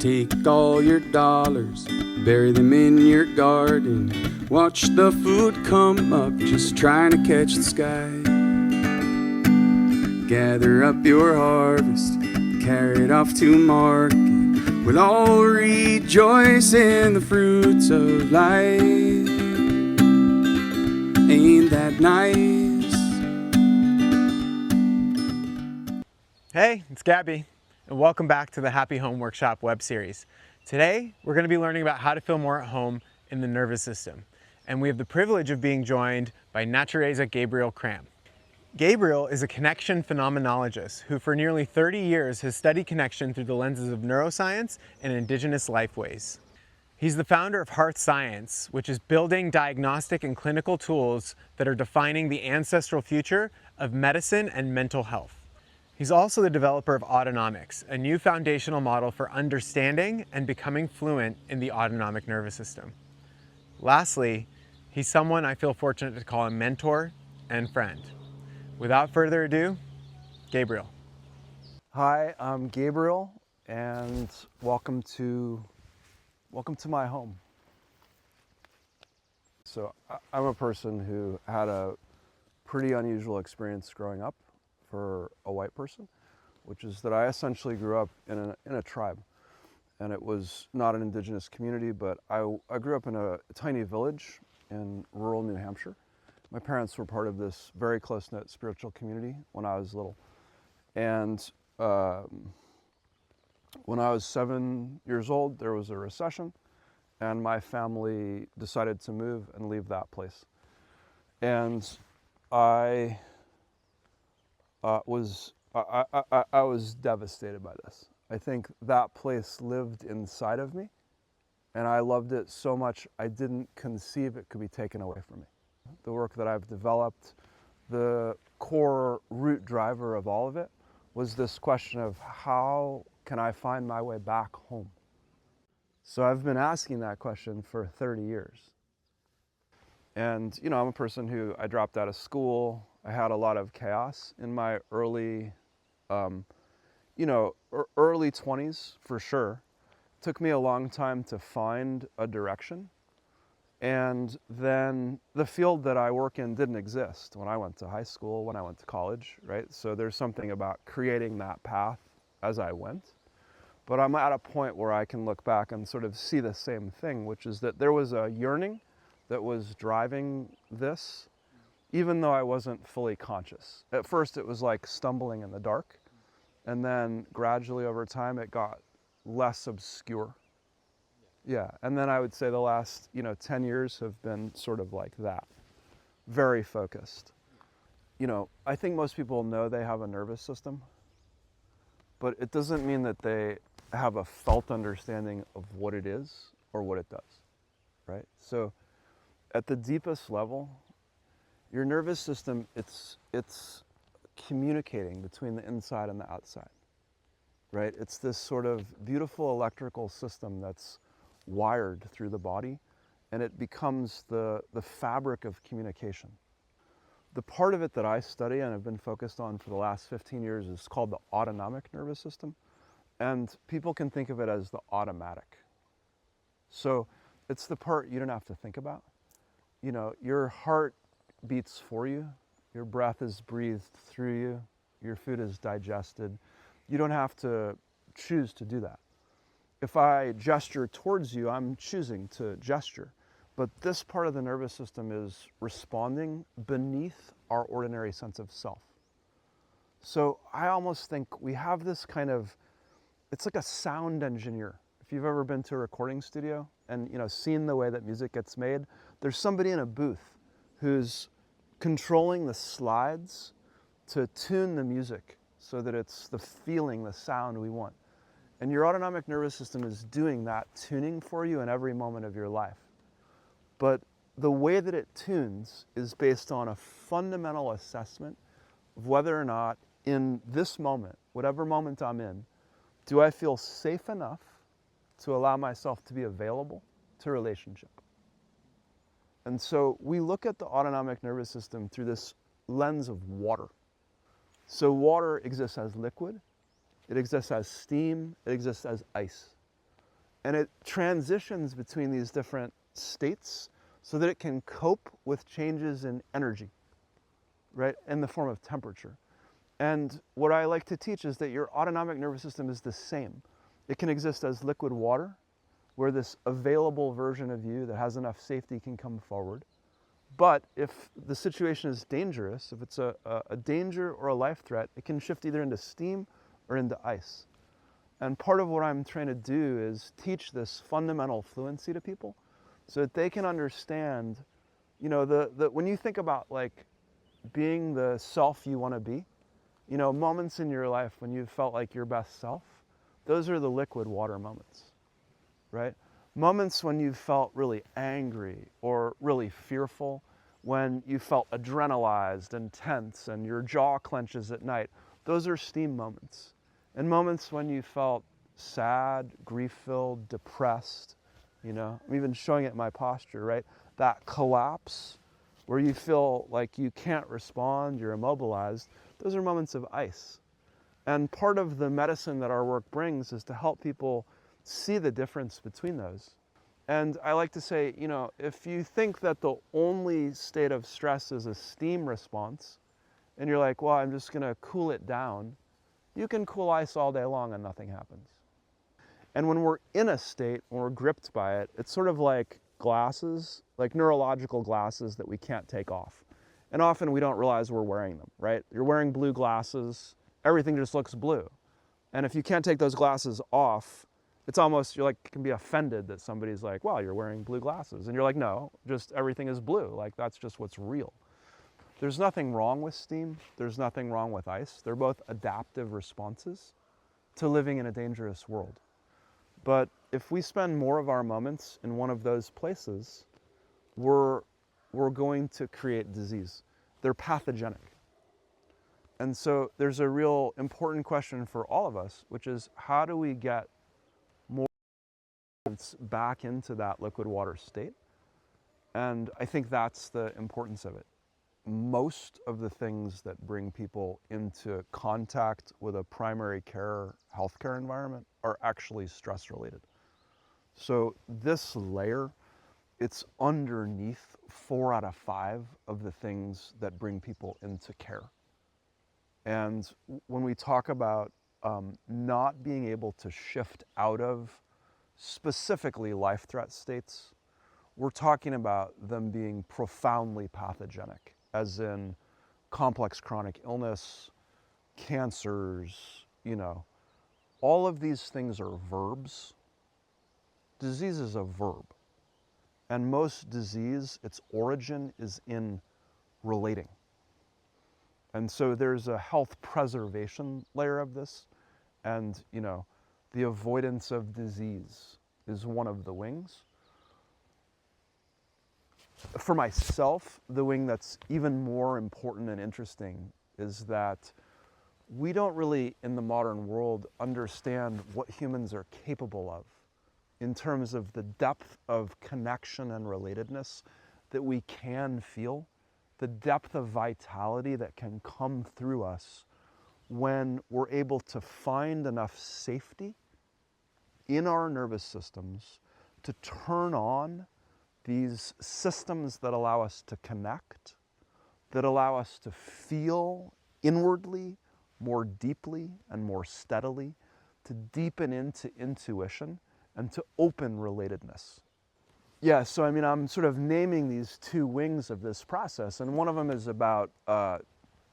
Take all your dollars, bury them in your garden. Watch the food come up, just trying to catch the sky. Gather up your harvest, carry it off to market. We'll all rejoice in the fruits of life. Ain't that nice? Hey, it's Gabby, and welcome back to the Happi Home Workshop Web-Series. Today, we're going to be learning about how to feel more at home in the nervous system. And we have the privilege of being joined by Natureza Gabriel Kram. Gabriel is a connection phenomenologist who for nearly 30 years has studied connection through the lenses of neuroscience and indigenous lifeways. He's the founder of Hearth Science, which is building diagnostic and clinical tools that are defining the ancestral future of medicine and mental health. He's also the developer of autonomics, a new foundational model for understanding and becoming fluent in the autonomic nervous system. Lastly, he's someone I feel fortunate to call a mentor and friend. Without further ado, Gabriel. Hi, I'm Gabriel, and welcome to my home. So I'm a person who had a pretty unusual experience growing up for a white person, which is that I essentially grew up in a tribe, and it was not an indigenous community, but I grew up in a tiny village in rural New Hampshire. My parents were part of this very close-knit spiritual community when I was little. And when I was 7 years old, there was a recession, and my family decided to move and leave that place. And I was devastated by this. I think that place lived inside of me, and I loved it so much I didn't conceive it could be taken away from me. The work that I've developed, the core root driver of all of it was this question of how can I find my way back home? So I've been asking that question for 30 years. And, you know, I'm a person who, I dropped out of school. I had a lot of chaos in my early 20s for sure. It took me a long time to find a direction. And then the field that I work in didn't exist when I went to high school, when I went to college, right? So there's something about creating that path as I went. But I'm at a point where I can look back and sort of see the same thing, which is that there was a yearning that was driving this, even though I wasn't fully conscious. At first it was like stumbling in the dark, and then gradually over time it got less obscure. Yeah, and then I would say the last 10 years have been sort of like that, very focused. I think most people know they have a nervous system, but it doesn't mean that they have a felt understanding of what it is or what it does, right? So at the deepest level, your nervous system, it's communicating between the inside and the outside, right? It's this sort of beautiful electrical system that's wired through the body, and it becomes the fabric of communication. The part of it that I study and have been focused on for the last 15 years is called the autonomic nervous system, and people can think of it as the automatic. So it's the part you don't have to think about. Your heart beats for you, your breath is breathed through you, your food is digested. You don't have to choose to do that. If I gesture towards you, I'm choosing to gesture. But this part of the nervous system is responding beneath our ordinary sense of self. So I almost think we have this kind of, it's like a sound engineer. If you've ever been to a recording studio and seen the way that music gets made, there's somebody in a booth who's controlling the slides to tune the music so that it's the feeling, the sound we want. And your autonomic nervous system is doing that tuning for you in every moment of your life. But the way that it tunes is based on a fundamental assessment of whether or not in this moment, whatever moment I'm in, do I feel safe enough to allow myself to be available to relationship? And so we look at the autonomic nervous system through this lens of water. So water exists as liquid, it exists as steam, it exists as ice. And it transitions between these different states so that it can cope with changes in energy, right, in the form of temperature. And what I like to teach is that your autonomic nervous system is the same. It can exist as liquid water, where this available version of you that has enough safety can come forward. But if the situation is dangerous, if it's a danger or a life threat, it can shift either into steam or into ice. And part of what I'm trying to do is teach this fundamental fluency to people so that they can understand, you know, when you think about like being the self you want to be, you know, moments in your life when you felt like your best self, those are the liquid water moments, right? Moments when you felt really angry or really fearful, when you felt adrenalized and tense and your jaw clenches at night, those are steam moments. And moments when you felt sad, grief-filled, depressed, you know, I'm even showing it in my posture, right? That collapse where you feel like you can't respond, you're immobilized, those are moments of ice. And part of the medicine that our work brings is to help people see the difference between those. And I like to say, you know, if you think that the only state of stress is a steam response, and you're like, well, I'm just gonna cool it down, you can cool ice all day long and nothing happens. And when we're in a state, when we're gripped by it, it's sort of like glasses, like neurological glasses that we can't take off. And often we don't realize we're wearing them, right? You're wearing blue glasses, everything just looks blue. And if you can't take those glasses off, it's almost, you're like, can be offended that somebody's like, wow, you're wearing blue glasses. And you're like, no, just everything is blue. Like, that's just what's real. There's nothing wrong with steam. There's nothing wrong with ice. They're both adaptive responses to living in a dangerous world. But if we spend more of our moments in one of those places, we're going to create disease. They're pathogenic. And so there's a real important question for all of us, which is how do we get more back into that liquid water state? And I think that's the importance of it. Most of the things that bring people into contact with a primary care healthcare environment are actually stress related. So this layer, it's underneath 4 out of 5 of the things that bring people into care. And when we talk about not being able to shift out of specifically life threat states, we're talking about them being profoundly pathogenic, as in complex chronic illness, cancers, you know, all of these things are verbs. Disease is a verb. And most disease, its origin is in relating. And so there's a health preservation layer of this. And, you know, the avoidance of disease is one of the wings. For myself, the wing that's even more important and interesting is that we don't really, in the modern world, understand what humans are capable of in terms of the depth of connection and relatedness that we can feel, the depth of vitality that can come through us when we're able to find enough safety in our nervous systems to turn on these systems that allow us to connect, that allow us to feel inwardly, more deeply and more steadily, to deepen into intuition and to open relatedness. Yeah, so I mean, I'm sort of naming these 2 wings of this process, and one of them is about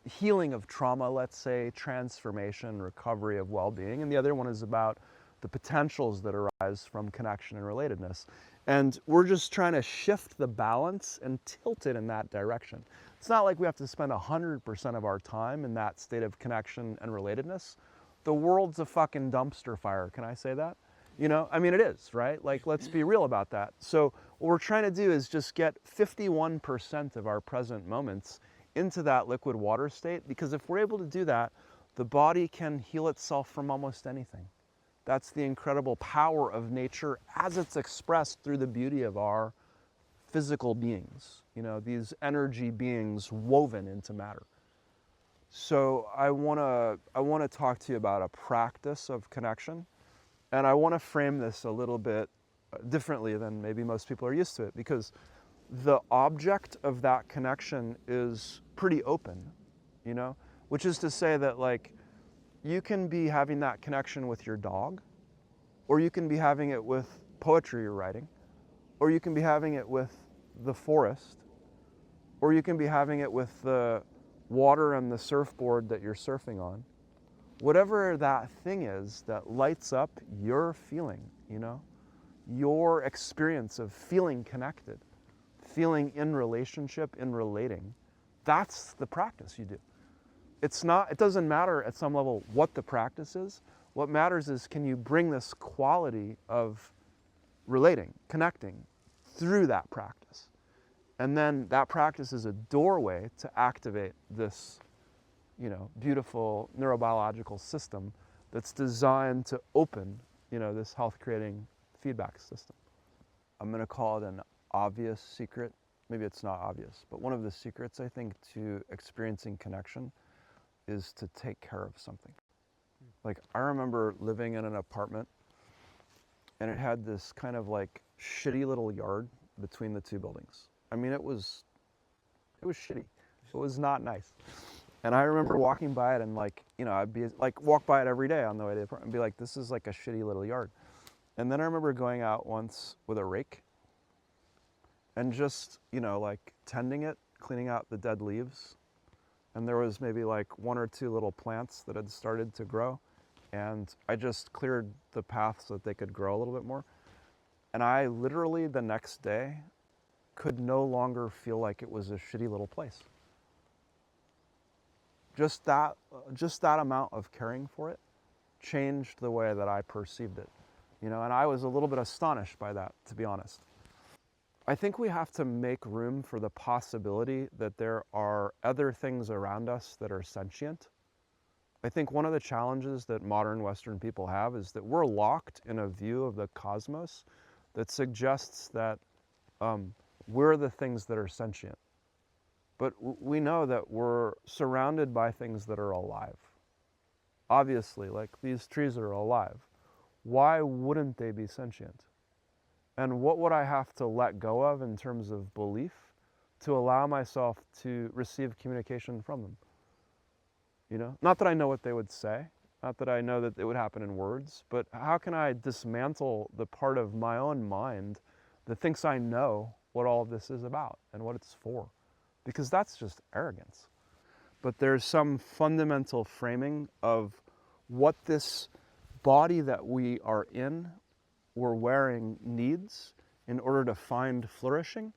healing of trauma, let's say, transformation, recovery of well-being, and the other one is about the potentials that arise from connection and relatedness. And we're just trying to shift the balance and tilt it in that direction. It's not like we have to spend 100% of our time in that state of connection and relatedness. The world's a fucking dumpster fire, can I say that? You know, I mean, it is, right? Like, let's be real about that. So what we're trying to do is just get 51% of our present moments into that liquid water state, because if we're able to do that, the body can heal itself from almost anything. That's the incredible power of nature as it's expressed through the beauty of our physical beings, you know, these energy beings woven into matter. So I want to talk to you about a practice of connection And I want to frame this a little bit differently than maybe most people are used to it, because the object of that connection is pretty open, you know, which is to say that, like, you can be having that connection with your dog, or you can be having it with poetry you're writing, or you can be having it with the forest, or you can be having it with the water and the surfboard that you're surfing on. Whatever that thing is that lights up your feeling, you know, your experience of feeling connected, feeling in relationship, in relating, that's the practice you do. It doesn't matter at some level what the practice is. What matters is, can you bring this quality of relating, connecting through that practice? And then that practice is a doorway to activate this, you know, beautiful neurobiological system that's designed to open, you know, this health creating feedback system. I'm going to call it an obvious secret. Maybe it's not obvious, but one of the secrets, I think, to experiencing connection is to take care of something. Like, I remember living in an apartment, and it had this kind of like shitty little yard between the two buildings. I mean, it was shitty. It was not nice. And I remember walking by it, and, like, you know, I'd be like, walk by it every day on the way to the apartment and be like, this is like a shitty little yard. And then I remember going out once with a rake and just, you know, like tending it, cleaning out the dead leaves. And there was maybe like one or two little plants that had started to grow. And I just cleared the path so that they could grow a little bit more. And I literally the next day could no longer feel like it was a shitty little place. Just that amount of caring for it changed the way that I perceived it, you know, and I was a little bit astonished by that, to be honest. I think we have to make room for the possibility that there are other things around us that are sentient. I think one of the challenges that modern Western people have is that we're locked in a view of the cosmos that suggests that we're the things that are sentient. But we know that we're surrounded by things that are alive. Obviously, like these trees are alive. Why wouldn't they be sentient? And what would I have to let go of in terms of belief to allow myself to receive communication from them? You know, not that I know what they would say, not that I know that it would happen in words, but how can I dismantle the part of my own mind that thinks I know what all of this is about and what it's for? Because that's just arrogance. But there's some fundamental framing of what this body that we are in, we're wearing, needs in order to find flourishing,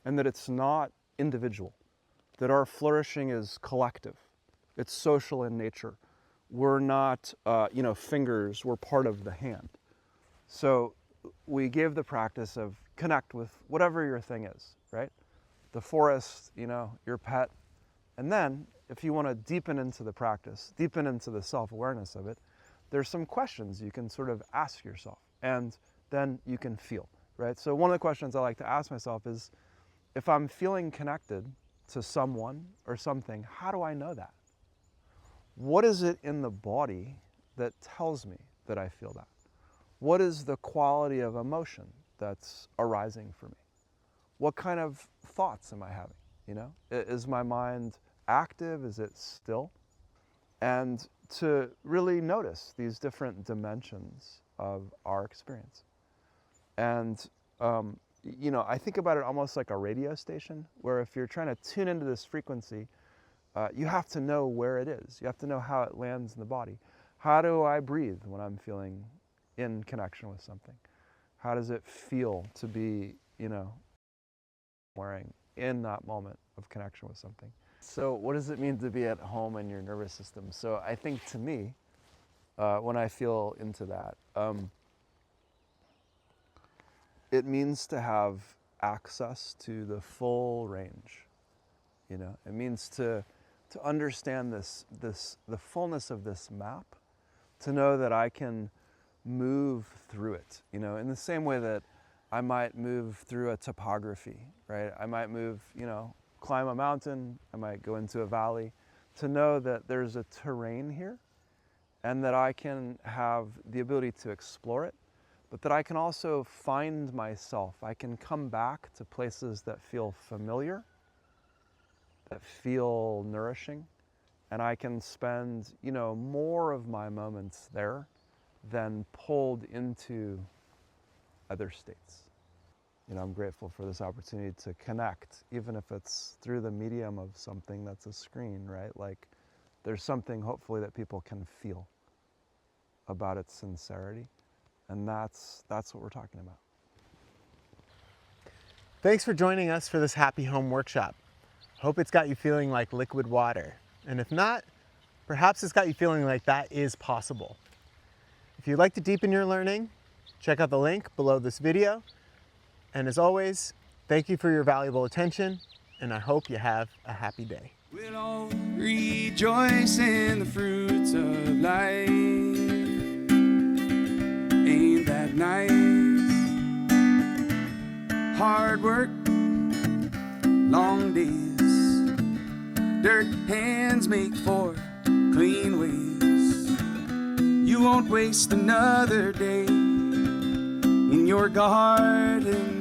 and that it's not individual, that our flourishing is collective, it's social in nature. We're not, you know, fingers, we're part of the hand. So we gave the practice of connect with whatever your thing is, right? The forest, you know, your pet. And then if you want to deepen into the practice, deepen into the self-awareness of it, there's some questions you can sort of ask yourself, and then you can feel, right? So one of the questions I like to ask myself is, if I'm feeling connected to someone or something, how do I know that? What is it in the body that tells me that I feel that? What is the quality of emotion that's arising for me? What kind of thoughts am I having? You know, is my mind active? Is it still? And to really notice these different dimensions of our experience. And, you know, I think about it almost like a radio station, where if you're trying to tune into this frequency, you have to know where it is. You have to know how it lands in the body. How do I breathe when I'm feeling in connection with something? How does it feel to be, you know, wearing in that moment of connection with something? So what does it mean to be at home in your nervous system? So I think, to me, when I feel into that, it means to have access to the full range. You know, it means to understand the fullness of this map, to know that I can move through it, you know, in the same way that I might move through a topography, right? I might move, you know, climb a mountain, I might go into a valley, to know that there's a terrain here, and that I can have the ability to explore it, but that I can also find myself. I can come back to places that feel familiar, that feel nourishing, and I can spend, more of my moments there than pulled into other states. I'm grateful for this opportunity to connect, even if it's through the medium of something that's a screen, right? Like, there's something hopefully that people can feel about its sincerity, and that's what we're talking about. Thanks for joining us for this Happi Home Workshop. Hope it's got you feeling like liquid water. And if not, perhaps it's got you feeling like that is possible. If you'd like to deepen your learning, check out the link below this video. And as always, thank you for your valuable attention, and I hope you have a happy day. We'll all rejoice in the fruits of life. Ain't that nice? Hard work, long days, dirt hands make for clean ways. You won't waste another day in your garden